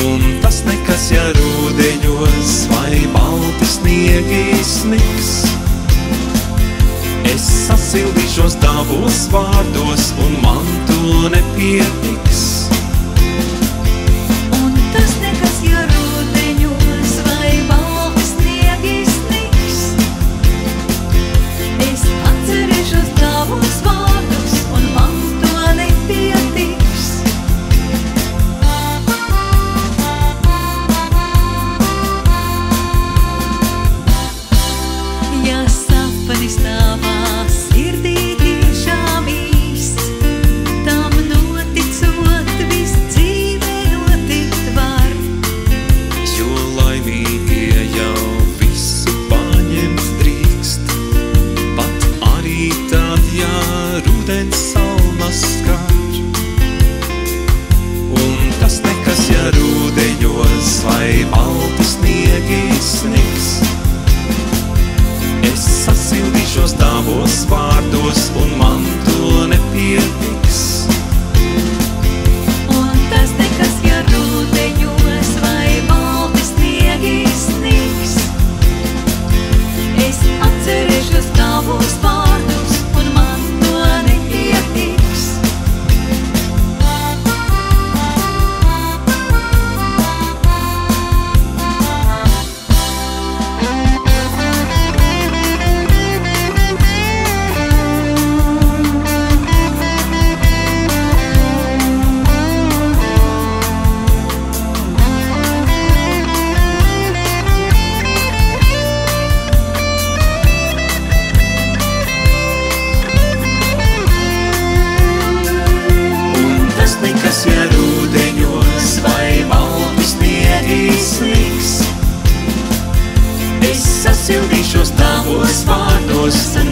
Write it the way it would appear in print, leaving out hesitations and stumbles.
Un tas nekas, ja rūdeņos vai balti sniegi sniks. Es sasildīšos tavos vārdos, un man to nepietiks. Un tas nekas, ja rūdeņos vai balti sniegi sniks. Es atcerēšos tavos vārdus, un man to nepietiks. Ja sapnis tavā sirdī tiešām īsts, tam noticot viss dzīvē notikt var. Jo laimīgie jau visu paņemt drīkst, pat arī tad, ja rudens salmas skar. Un tas nekas, ja rūdeņos vai balti sniegi sniks. Es sasildīšos tavos vārdos, un man to nepietiks. Un tas nekas, ja rūdeņos vai balti sniegi sniks. Es atcerēšos tavos vārdus, un man to nepietiks. Nekas, ja rūdeņos vai balti sniegi sniks. Es sasildīšos tavos vārdos, un